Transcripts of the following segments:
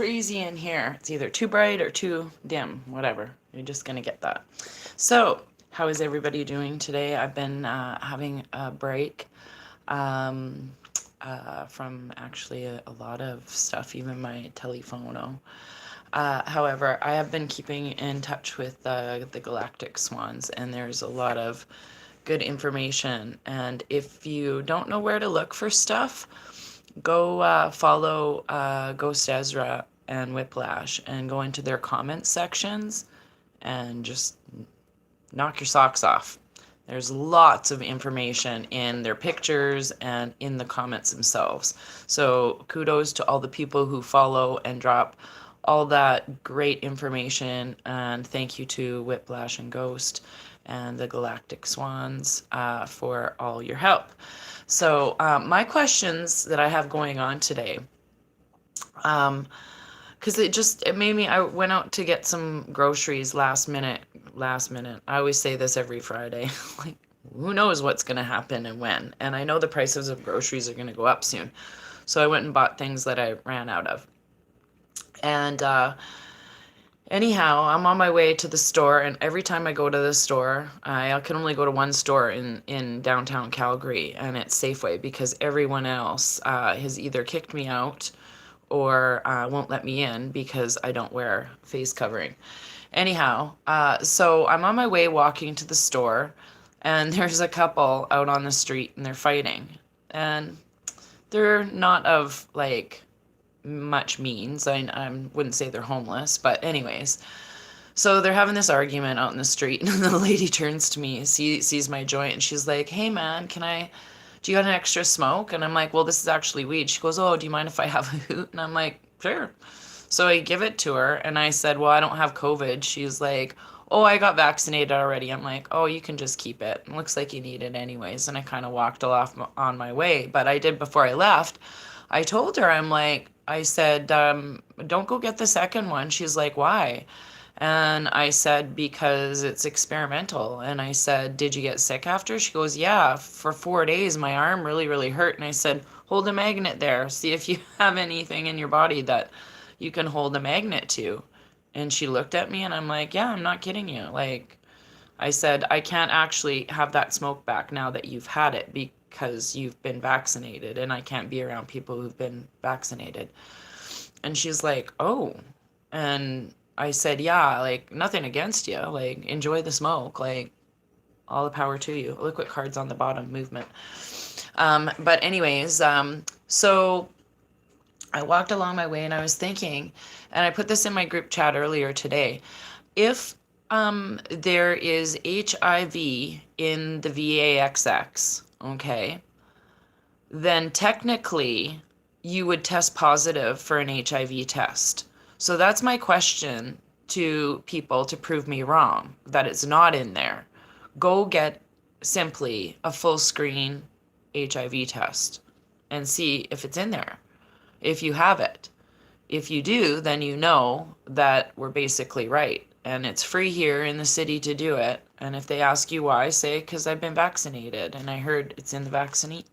crazy in here. It's either too bright or too dim, whatever. You're just going to get that. So, how is everybody doing today? I've been having a break from actually a lot of stuff, even my telephono. However, I have been keeping in touch with the galactic swans, and there's a lot of good information. And if you don't know where to look for stuff, go follow Ghost Ezra and Whiplash and go into their comment sections and just knock your socks off. There's lots of information in their pictures and in the comments themselves. So kudos to all the people who follow and drop all that great information. And thank you to Whiplash and Ghost and the Galactic Swans for all your help. So my questions that I have going on today, because it made me, I went out to get some groceries last minute. I always say this every Friday, like, who knows what's going to happen and when. And I know the prices of groceries are going to go up soon. So I went and bought things that I ran out of. And anyhow, I'm on my way to the store, and every time I go to the store, I can only go to one store in downtown Calgary, and it's Safeway, because everyone else has either kicked me out or won't let me in because I don't wear face covering. Anyhow, so I'm on my way walking to the store, and there's a couple out on the street, and they're fighting. And they're not of, like, much means. I wouldn't say they're homeless, but anyways. So they're having this argument out in the street, and the lady turns to me, sees my joint, and she's like, "Hey man, do you got an extra smoke?" And I'm like, "Well, this is actually weed." She goes, "Oh, do you mind if I have a hoot?" And I'm like, "Sure." So I give it to her, and I said, "Well, I don't have COVID." She's like, "Oh, I got vaccinated already." I'm like, "Oh, you can just keep it. It looks like you need it anyways." And I kind of walked off on my way. But I did, before I left, I told her, I said, "Don't go get the second one." She's like, "Why?" And I said, "Because it's experimental." And I said, "Did you get sick after?" She goes, "Yeah, for 4 days, my arm really, really hurt." And I said, "Hold a magnet there. See if you have anything in your body that you can hold a magnet to." And she looked at me, and I'm like, "Yeah, I'm not kidding you." Like, I said, "I can't actually have that smoke back now that you've had it because you've been vaccinated, and I can't be around people who've been vaccinated." And she's like, "Oh." And I said, "Yeah, like, nothing against you. Like, enjoy the smoke. Like, all the power to you." Look what card's on the bottom, movement. But anyways, so I walked along my way, and I was thinking, and I put this in my group chat earlier today, if there is HIV in the VAXX, okay, then technically you would test positive for an HIV test. So that's my question to people to prove me wrong, that it's not in there. Go get simply a full screen HIV test and see if it's in there, if you have it. If you do, then you know that we're basically right. And it's free here in the city to do it. And if they ask you why, say, "Because I've been vaccinated and I heard it's in the vaccination."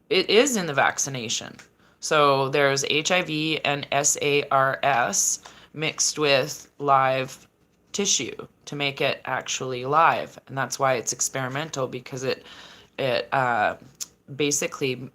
It is in the vaccination. So there's HIV and SARS mixed with live tissue to make it actually live. And that's why it's experimental, because it basically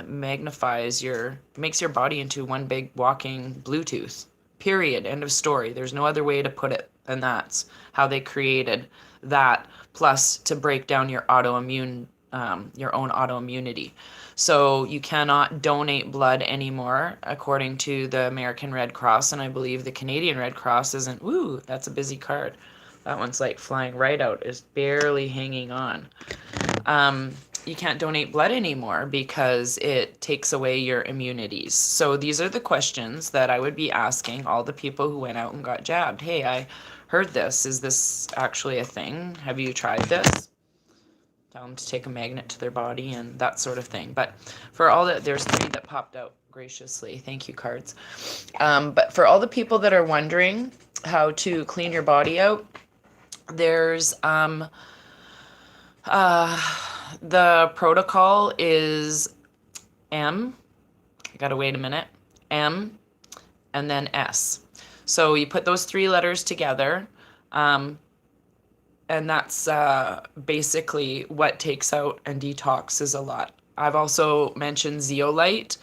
makes your body into one big walking Bluetooth. Period. End of story. There's no other way to put it, and that's how they created that. Plus, to break down your own autoimmunity. So you cannot donate blood anymore, according to the American Red Cross, and I believe the Canadian Red Cross isn't. Woo, that's a busy card. That one's like flying right out. Is barely hanging on. You can't donate blood anymore because it takes away your immunities. So these are the questions that I would be asking all the people who went out and got jabbed. Hey, I heard this. Is this actually a thing? Have you tried this? Tell them to take a magnet to their body and that sort of thing. But for all that, there's 3 that popped out graciously. Thank you, cards. But for all the people that are wondering how to clean your body out, there's the protocol is M, Gotta wait a minute. M, and then S. So you put those 3 letters together, and that's basically what takes out and detoxes a lot. I've also mentioned zeolite.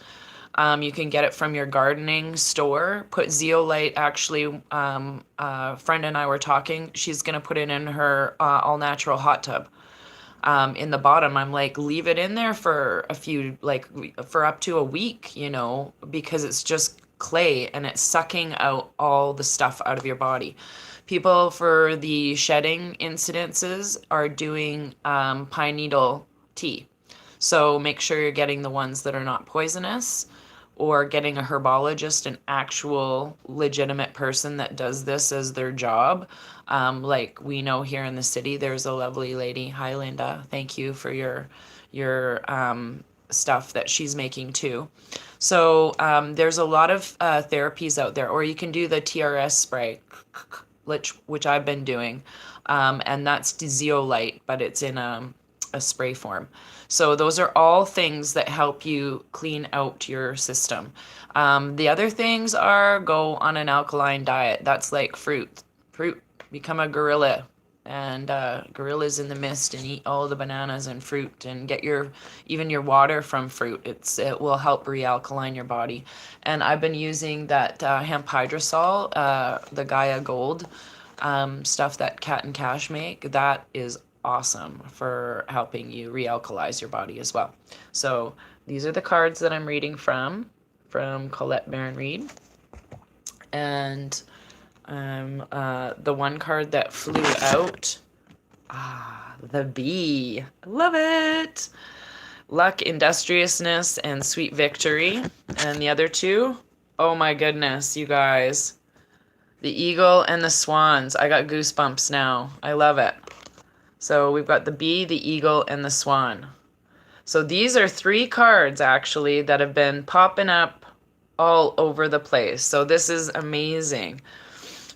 You can get it from your gardening store. Put zeolite, actually, a friend and I were talking. She's going to put it in her all-natural hot tub. In the bottom, I'm like, leave it in there for a few, like for up to a week, because it's just clay and it's sucking out all the stuff out of your body. People for the shedding incidences are doing pine needle tea. So make sure you're getting the ones that are not poisonous, or getting a herbologist, an actual legitimate person that does this as their job. Like we know here in the city, there's a lovely lady. Hi, Linda. Thank you for your stuff that she's making too. So there's a lot of therapies out there, or you can do the TRS spray, which I've been doing, and that's zeolite, but it's in a spray form. So those are all things that help you clean out your system. The other things are go on an alkaline diet. That's like fruit. Become a gorilla, and gorillas in the mist, and eat all the bananas and fruit, and get even your water from fruit. It will help realkaline your body. And I've been using that hemp hydrosol, the Gaia Gold stuff that Kat and Cash make. That is awesome for helping you realkalize your body as well. So these are the cards that I'm reading from Colette Baron Reed. And the one card that flew out, the bee. Love it. Luck, industriousness, and sweet victory. And the other two, oh my goodness, you guys. The eagle and the swans. I got goosebumps now. I love it. So we've got the bee, the eagle, and the swan. So these are 3 cards, actually, that have been popping up all over the place. So this is amazing.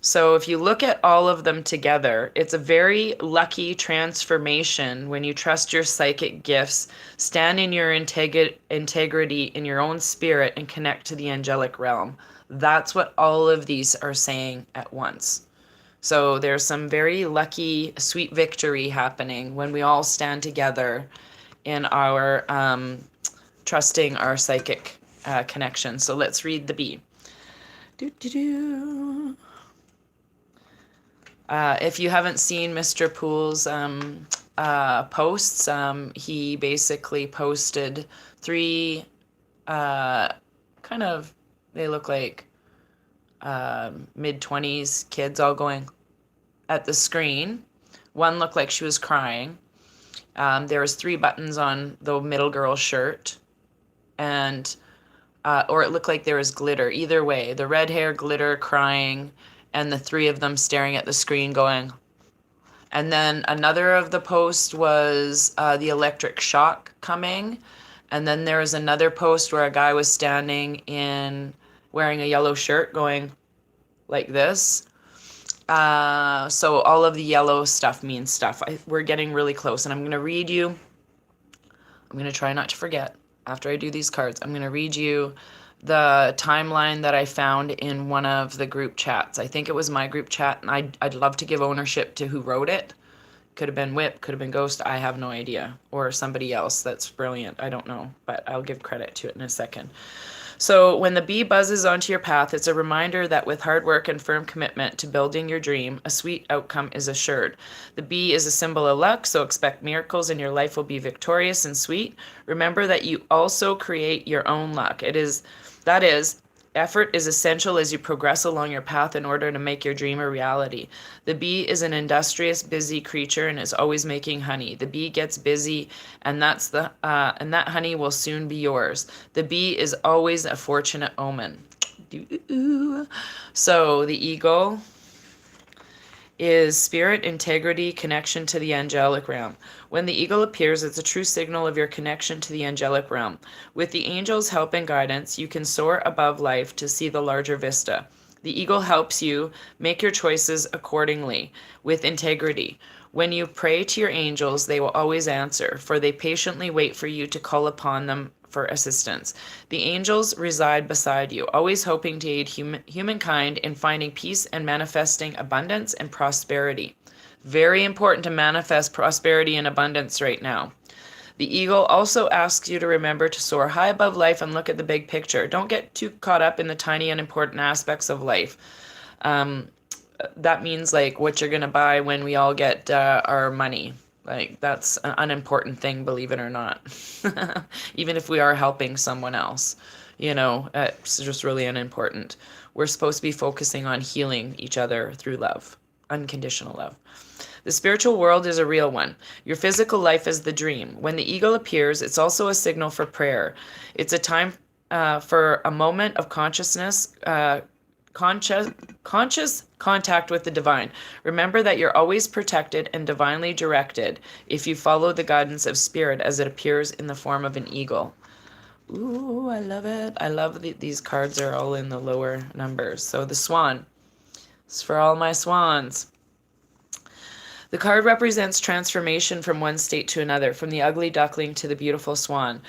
So if you look at all of them together, it's a very lucky transformation when you trust your psychic gifts, stand in your integrity in your own spirit, and connect to the angelic realm. That's what all of these are saying at once. So there's some very lucky, sweet victory happening when we all stand together in our trusting our psychic connection. So let's read the bee. If you haven't seen Mr. Poole's posts, he basically posted 3 kind of, they look like mid-20s kids all going at the screen. One looked like she was crying. There was 3 buttons on the middle girl's shirt, and or it looked like there was glitter. Either way, the red hair, glitter, crying, and the 3 of them staring at the screen going. And then another of the posts was the electric shock coming. And then there was another post where a guy was standing in wearing a yellow shirt going like this. So all of the yellow stuff means stuff. We're getting really close, and I'm going to read you. I'm going to try not to forget after I do these cards. I'm going to read you the timeline that I found in one of the group chats. I think it was my group chat, and I'd love to give ownership to who wrote it. Could have been Whip, could have been Ghost, I have no idea. Or somebody else that's brilliant, I don't know. But I'll give credit to it in a second. So when the bee buzzes onto your path, it's a reminder that with hard work and firm commitment to building your dream, a sweet outcome is assured. The bee is a symbol of luck, so expect miracles and your life will be victorious and sweet. Remember that you also create your own luck. That is, effort is essential as you progress along your path in order to make your dream a reality. The bee is an industrious, busy creature and is always making honey. The bee gets busy, and that honey will soon be yours. The bee is always a fortunate omen. So the eagle is spirit, integrity, connection to the angelic realm. When the eagle appears, it's a true signal of your connection to the angelic realm. With the angels' help and guidance, you can soar above life to see the larger vista. The eagle helps you make your choices accordingly, with integrity. When you pray to your angels, they will always answer, for they patiently wait for you to call upon them for assistance. The angels reside beside you, always hoping to aid humankind in finding peace and manifesting abundance and prosperity. Very important to manifest prosperity and abundance right now. The eagle also asks you to remember to soar high above life and look at the big picture. Don't get too caught up in the tiny and important aspects of life. That means like what you're going to buy when we all get our money. Like that's an unimportant thing, believe it or not. Even if we are helping someone else, it's just really unimportant. We're supposed to be focusing on healing each other through love, unconditional love. The spiritual world is a real one. Your physical life is the dream. When the eagle appears, it's also a signal for prayer. It's a time for a moment of conscious contact with the divine. Remember that you're always protected and divinely directed if you follow the guidance of spirit as it appears in the form of an eagle. Ooh, I love it. I love these cards are all in the lower numbers. So the swan. It's for all my swans. The card represents transformation from one state to another, from the ugly duckling to the beautiful swan.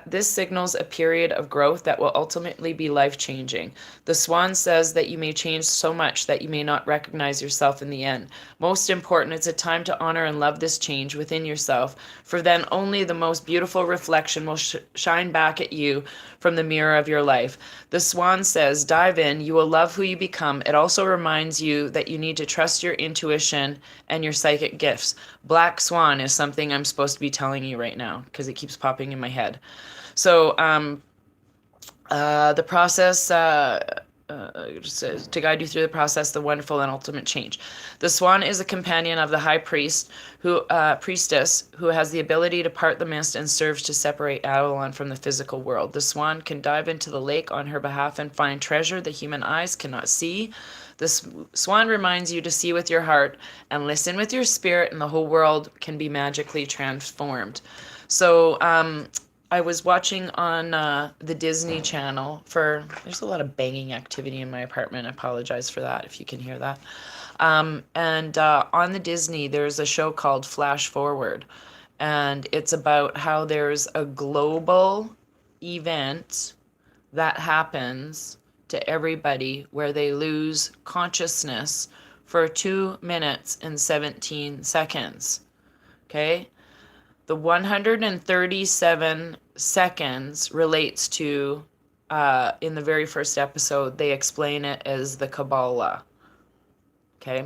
This signals a period of growth that will ultimately be life-changing. The swan says that you may change so much that you may not recognize yourself in the end. Most important, it's a time to honor and love this change within yourself, for then only the most beautiful reflection will shine back at you from the mirror of your life. The swan says, dive in, you will love who you become. It also reminds you that you need to trust your intuition and your psychic gifts. Black swan is something I'm supposed to be telling you right now because it keeps popping in my head. So the process, to guide you through the process, the wonderful and ultimate change. The swan is a companion of the high priestess who has the ability to part the mist and serves to separate Avalon from the physical world. The swan can dive into the lake on her behalf and find treasure the human eyes cannot see. The swan reminds you to see with your heart and listen with your spirit, and the whole world can be magically transformed. So I was watching on the Disney Channel there's a lot of banging activity in my apartment. I apologize for that if you can hear that. And on the Disney, there's a show called Flash Forward. And it's about how there's a global event that happens to everybody where they lose consciousness for 2 minutes and 17 seconds. Okay? The 137 seconds relates to, in the very first episode, they explain it as the Kabbalah. Okay?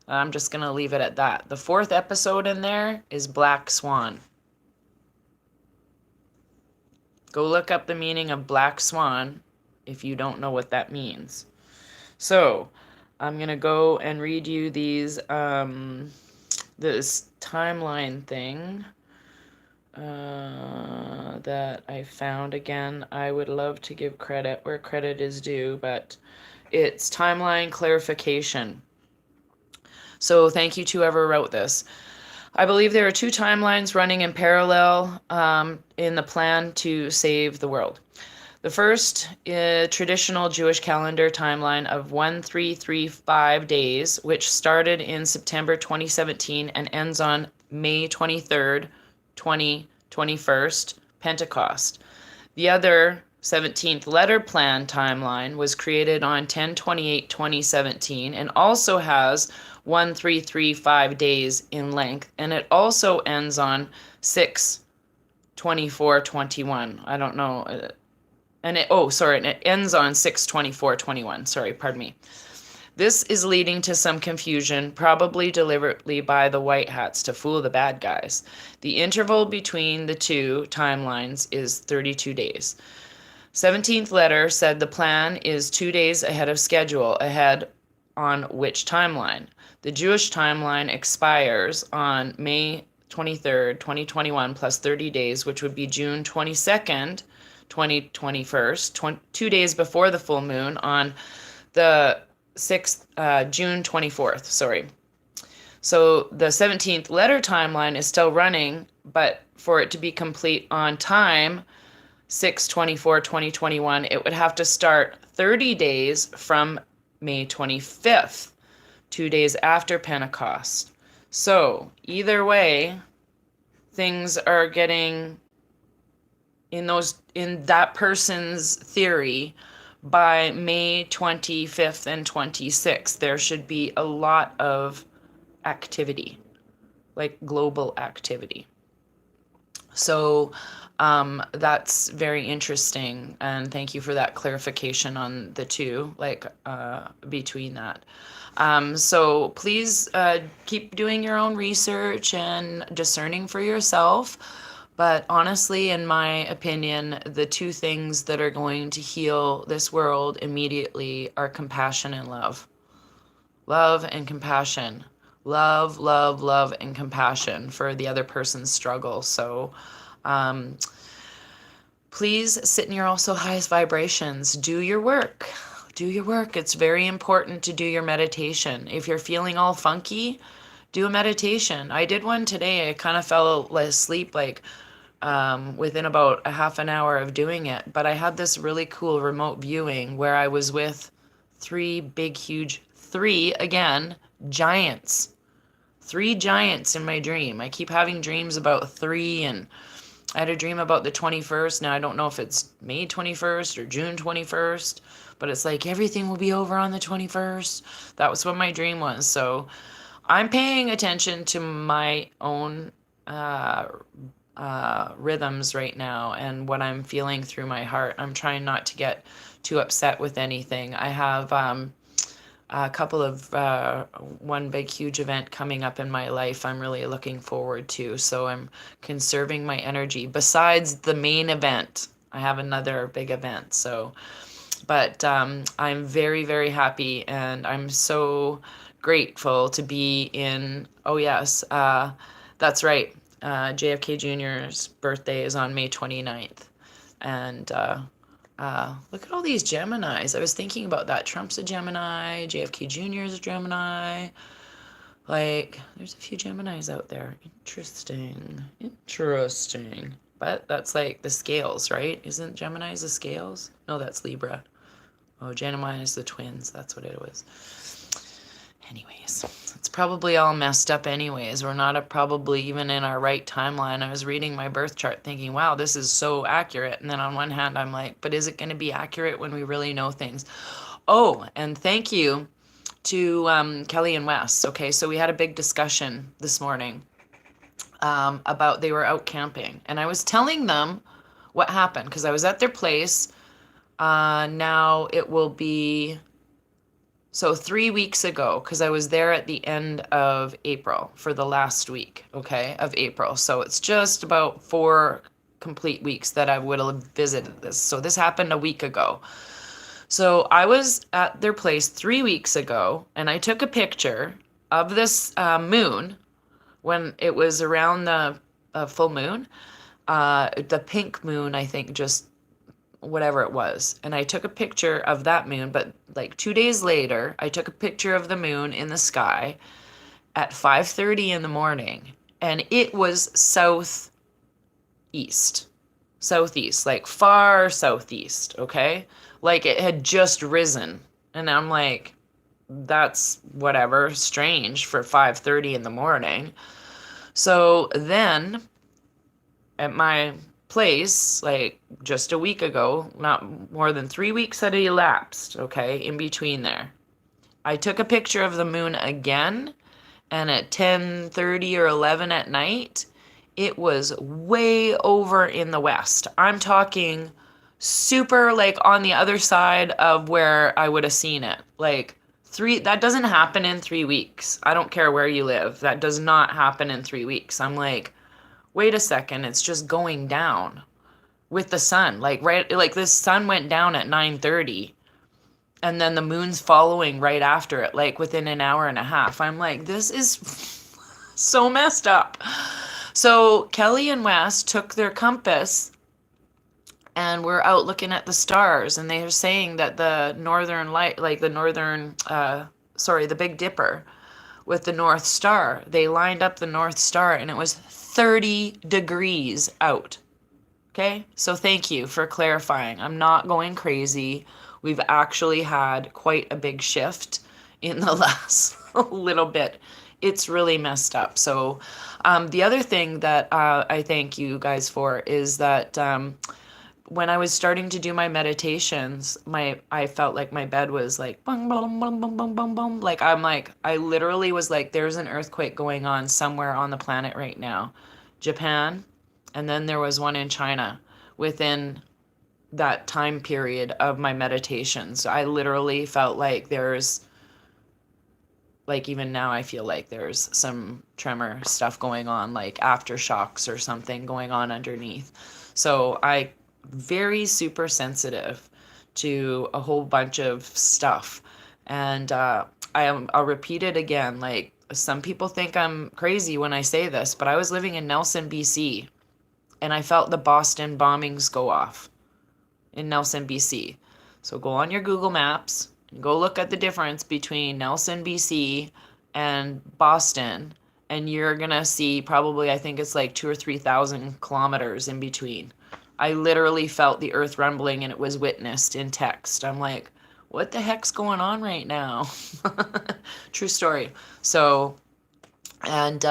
I'm just going to leave it at that. The fourth episode in there is Black Swan. Go look up the meaning of Black Swan if you don't know what that means. So, I'm going to go and read you this timeline thing that I found. Again, I would love to give credit where credit is due, but it's timeline clarification. So thank you to whoever wrote this. I believe there are 2 timelines running in parallel in the plan to save the world. The first traditional Jewish calendar timeline of 1335 days, which started in September 2017 and ends on May 23rd, 2021, Pentecost. The other 17th letter plan timeline was created on 10/28/2017 and also has 1335 days in length, and it also ends on 6/24/21. I don't know. And it ends on 6/24/21. Sorry, pardon me. This is leading to some confusion, probably deliberately by the white hats to fool the bad guys. The interval between the 2 timelines is 32 days. 17th letter said the plan is 2 days ahead of schedule, ahead on which timeline. The Jewish timeline expires on May 23rd, 2021, plus 30 days, which would be June 22nd, 2021, 2 days before the full moon on the June 24th, sorry. So the 17th letter timeline is still running, but for it to be complete on time, 6/24/2021, it would have to start 30 days from May 25th, 2 days after Pentecost. So either way, things are getting in that person's theory, by May 25th and 26th, there should be a lot of activity, like global activity. So that's very interesting, and thank you for that clarification on the two, like between that. So please keep doing your own research and discerning for yourself. But honestly, in my opinion, the two things that are going to heal this world immediately are compassion and love. Love and compassion. Love, love, love, and compassion for the other person's struggle. So um, please sit in your also highest vibrations. Do your work. Do your work. It's very important to do your meditation. If you're feeling all funky, do a meditation. I did one today. I kind of fell asleep like within about a half an hour of doing it. But I had this really cool remote viewing where I was with three big, huge, three, again, giants. Three giants in my dream. I keep having dreams about three, and I had a dream about the 21st. Now, I don't know if it's May 21st or June 21st, but it's like everything will be over on the 21st. That was what my dream was. So I'm paying attention to my own rhythms right now and what I'm feeling through my heart. I'm trying not to get too upset with anything. I have a couple of one big huge event coming up in my life I'm really looking forward to, so I'm conserving my energy. Besides the main event, I have another big event. So but I'm very, very happy, and I'm so grateful to be in, oh yes, that's right, JFK Jr.'s birthday is on May 29th. And look at all these Geminis. I was thinking about that. Trump's a Gemini, JFK Jr. is a Gemini. Like, there's a few Geminis out there. Interesting. Interesting. But that's like the scales, right? Isn't Gemini's the scales? No, that's Libra. Oh, Gemini is the twins. That's what it was. Anyways, it's probably all messed up anyways. We're not probably even in our right timeline. I was reading my birth chart thinking, wow, this is so accurate. And then on one hand, I'm like, but is it going to be accurate when we really know things? Oh, and thank you to Kelly and Wes. Okay, so we had a big discussion this morning about they were out camping. And I was telling them what happened because I was at their place. Now it will be... So 3 weeks ago, because I was there at the end of April for the last week, okay, of April. So it's just about 4 complete weeks that I would have visited this. So this happened a week ago. So I was at their place 3 weeks ago, and I took a picture of this moon when it was around the full moon. The pink moon, I think, just whatever it was. And I took a picture of that moon, but like 2 days later, I took a picture of the moon in the sky at 5:30 in the morning, and it was southeast, like far southeast, okay? Like it had just risen. And I'm like, that's whatever, strange for 5:30 in the morning. So then at my place, like just a week ago, not more than 3 weeks had elapsed, okay, in between there, I took a picture of the moon again, and at 10:30 or 11 at night, it was way over in the west. I'm talking super like on the other side of where I would have seen it. Like that doesn't happen in 3 weeks. I don't care where you live. That does not happen in 3 weeks. I'm like, wait a second, it's just going down with the sun. Like this sun went down at 9:30, and then the moon's following right after it, like within an hour and a half. I'm like, this is so messed up. So Kelly and Wes took their compass and we're out looking at the stars, and they were saying that the northern light, like the Big Dipper with the North Star, they lined up the North Star and it was 30 degrees out. Okay, so thank you for clarifying. I'm not going crazy. We've actually had quite a big shift in the last little bit. It's really messed up. So the other thing that I thank you guys for is that when I was starting to do my meditations, I felt like my bed was like bum bum bum bum bum bum bum. Like I literally was like, there's an earthquake going on somewhere on the planet right now. Japan, and then there was one in China within that time period of my meditations. I literally felt like there's, like, even now I feel like there's some tremor stuff going on, like aftershocks or something going on underneath. So I very super sensitive to a whole bunch of stuff. And I'll repeat it again. Like, some people think I'm crazy when I say this, but I was living in Nelson, BC, and I felt the Boston bombings go off in Nelson, BC. So go on your Google Maps and go look at the difference between Nelson, BC and Boston, and you're gonna see probably, I think it's like 2 or 3 thousand kilometers in between. I literally felt the earth rumbling and it was witnessed in text. I'm like, what the heck's going on right now? True story. So, and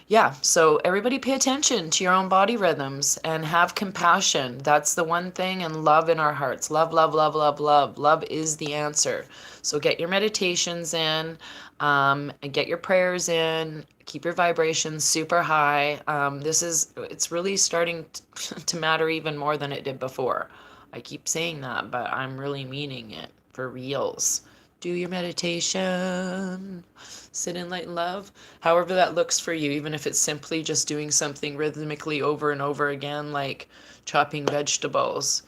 yeah, so everybody pay attention to your own body rhythms and have compassion. That's the one thing, and love in our hearts. Love, love, love, love, love. Love is the answer. So get your meditations in, and get your prayers in. Keep your vibrations super high. It's really starting to matter even more than it did before. I keep saying that, but I'm really meaning it for reals. Do your meditation, sit in light and love, however that looks for you, even if it's simply just doing something rhythmically over and over again, like chopping vegetables.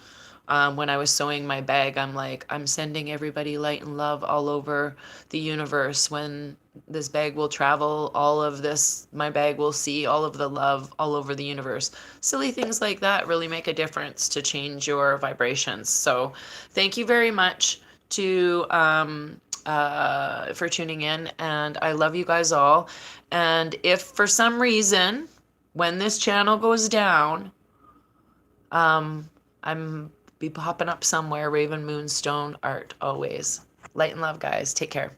When I was sewing my bag, I'm like, I'm sending everybody light and love all over the universe. When this bag will travel, all of this, my bag will see all of the love all over the universe. Silly things like that really make a difference to change your vibrations. So thank you very much to for tuning in, and I love you guys all. And if for some reason when this channel goes down, I'm be popping up somewhere. Raven Moonstone art always. Light and love, guys. Take care.